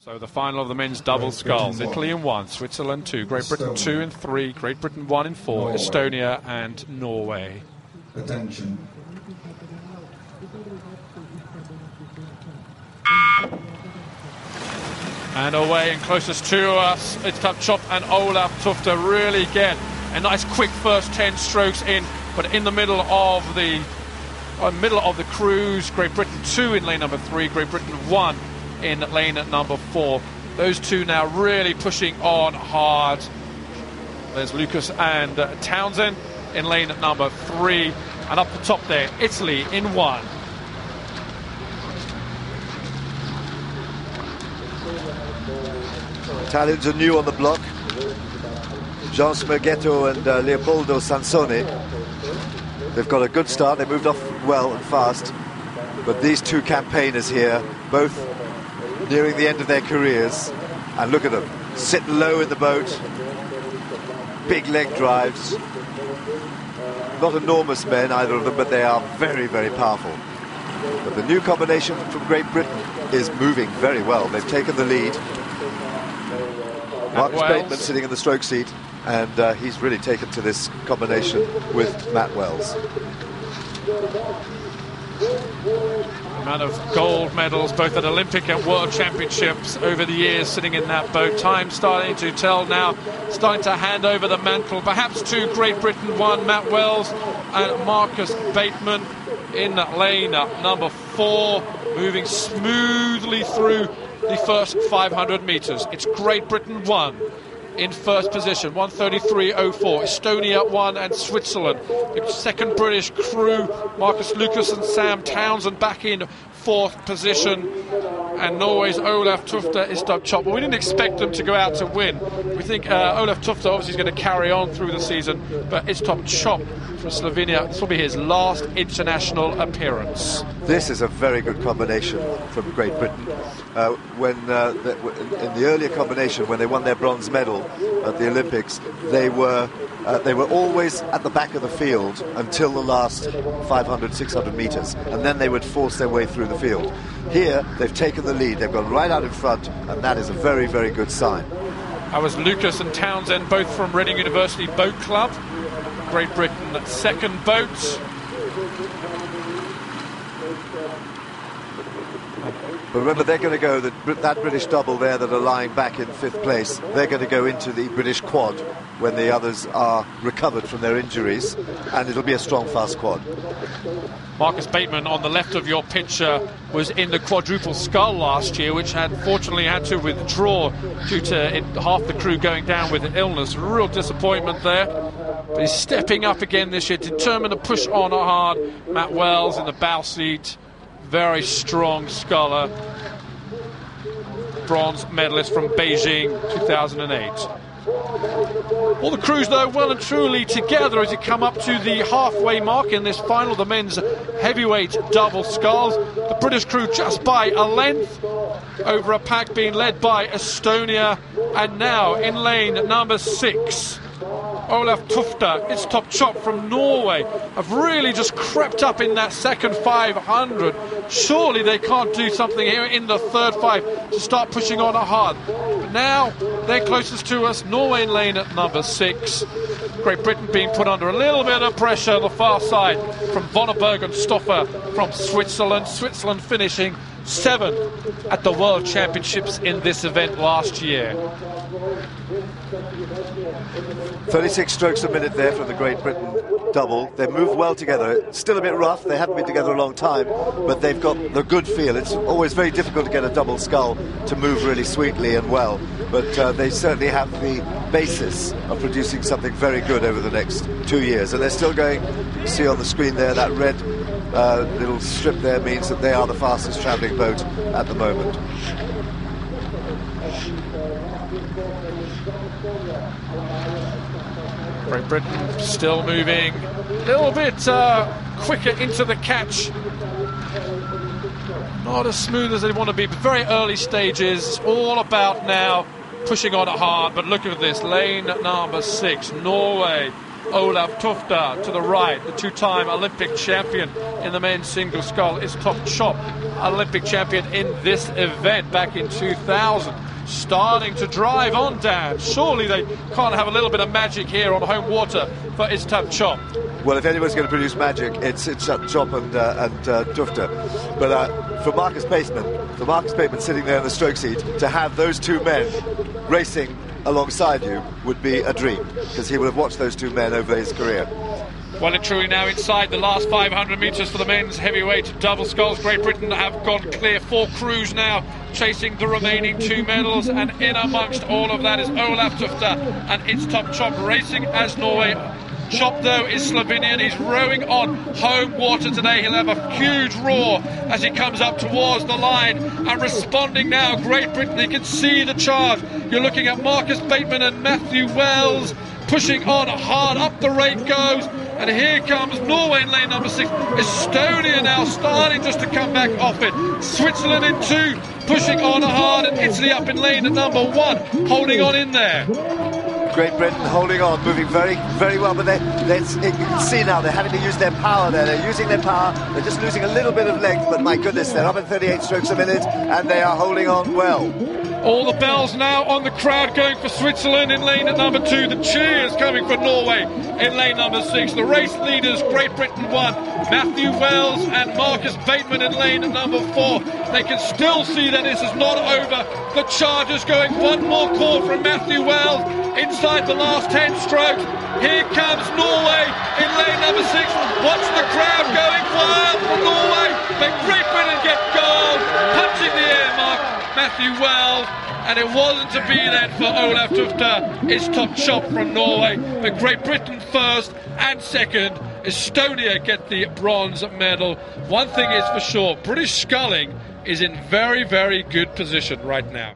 So the final of the men's double sculls. Italy in 1, Switzerland 2, Great Britain 2 and 3, Great Britain 1 and 4, Estonia and Norway. Attention. And away and closest to us, it's Chop and Olaf Tufte really get a nice quick first 10 strokes in, but in the middle of the cruise, Great Britain 2 in lane number 3, Great Britain 1 in lane number 4. Those two now really pushing on hard. There's Lucas and Townsend in lane number 3, and up the top there, Italy in 1. Italians are new on the block. Gian Smerghetto and Leopoldo Sansone. They've got a good start. They moved off well and fast. But these two campaigners here, both nearing the end of their careers, and look at them, sit low in the boat, big leg drives. Not enormous men, either of them, but they are very, very powerful. But the new combination from Great Britain is moving very well. They've taken the lead. Marcus Bateman sitting in the stroke seat, and he's really taken to this combination with Matt Wells. Amount of gold medals both at Olympic and World Championships over the years sitting in that boat. Time starting to tell now, starting to hand over the mantle perhaps to Great Britain 1, Matt Wells and Marcus Bateman in lane number 4, moving smoothly through the first 500 meters. It's Great Britain 1 in first position, 1:33.04. Estonia 1 and Switzerland. The second British crew, Marcus Lucas and Sam Townsend, back in fourth position. And Norway's Olaf Tufte is Chop. But we didn't expect them to go out to win. We think Olaf Tufte obviously is going to carry on through the season, but it's Chop from Slovenia. This will be his last international appearance. This is a very good combination from Great Britain. In the earlier combination, when they won their bronze medal at the Olympics, they were always at the back of the field until the last 500, 600 meters, and then they would force their way through the field. Here, they've taken the lead, they've gone right out in front, and that is a very, very good sign. That was Lucas and Townsend, both from Reading University Boat Club. Great Britain, second boat. But remember, they're going to go, that British double there that are lying back in fifth place, they're going to go into the British quad when the others are recovered from their injuries, and it'll be a strong, fast quad. Marcus Bateman on the left of your picture was in the quadruple scull last year, which unfortunately had to withdraw due to half the crew going down with an illness. Real disappointment there. But he's stepping up again this year, determined to push on hard. Matt Wells in the bow seat. Very strong sculler. Bronze medalist from Beijing 2008. All the crews, though, well and truly together as you come up to the halfway mark in this final, the men's heavyweight double sculls. The British crew just by a length over a pack being led by Estonia. And now in lane number 6, Olaf Tufte, it's Chop from Norway, have really just crept up in that second 500. Surely they can't do something here in the third 5 to start pushing on hard. But now they're closest to us, Norway in lane at number 6. Great Britain being put under a little bit of pressure on the far side from Vonneberg and Stoffer from Switzerland. Switzerland finishing 7th at the World Championships in this event last year. 36 strokes a minute there from the Great Britain double. They move well together. It's still a bit rough. They haven't been together a long time, but they've got the good feel. It's always very difficult to get a double scull to move really sweetly and well, but they certainly have the basis of producing something very good over the next 2 years. And they're still going. You see on the screen there, that red little strip there means that they are the fastest travelling boat at the moment. Great Britain still moving a little bit quicker into the catch. Not as smooth as they want to be, but very early stages. It's all about now pushing on it hard. But look at this, lane number 6, Norway. Olav Tufte to the right, the two-time Olympic champion in the men's single scull, is top chop, Olympic champion in this event back in 2000. Starting to drive on, Dan. Surely they can't have a little bit of magic here on home water for Istap Chop. Well, if anyone's going to produce magic, it's Chop and Tufte. But for Marcus Bateman sitting there in the stroke seat, to have those two men racing alongside you would be a dream, because he would have watched those two men over his career. Well and truly now inside the last 500 metres for the men's heavyweight double sculls. Great Britain have gone clear. 4 crews now chasing the remaining 2 medals, and in amongst all of that is Olav Tufte and Istap Chop racing as Norway. Chop, though, is Slovenian. He's rowing on home water today. He'll have a huge roar as he comes up towards the line. And responding now, Great Britain. You can see the charge. You're looking at Marcus Bateman and Matthew Wells pushing on hard. Up the rate goes. And here comes Norway in lane number 6. Estonia now starting just to come back off it. Switzerland in 2, pushing on hard. And Italy up in lane at number 1, holding on in there. Great Britain holding on, moving very, very well, but you can see now they're having to use their power there. They're using their power, they're just losing a little bit of length, but my goodness, they're up at 38 strokes a minute, and they are holding on well. All the bells now on the crowd going for Switzerland in lane at number 2. The cheers coming for Norway in lane number 6. The race leaders, Great Britain 1, Matthew Wells and Marcus Bateman in lane at number 4. They can still see that this is not over. The chargers going, one more call from Matthew Wells inside the last 10 strokes. Here comes Norway in lane number 6. Watch the crowd going wild for Norway. But Great Britain get gold, punching the air mark. Matthew Wells, and it wasn't to be then for Olav Tufte. It's top chop from Norway, but Great Britain first and second. Estonia get the bronze medal. One thing is for sure, British sculling is in very, very good position right now.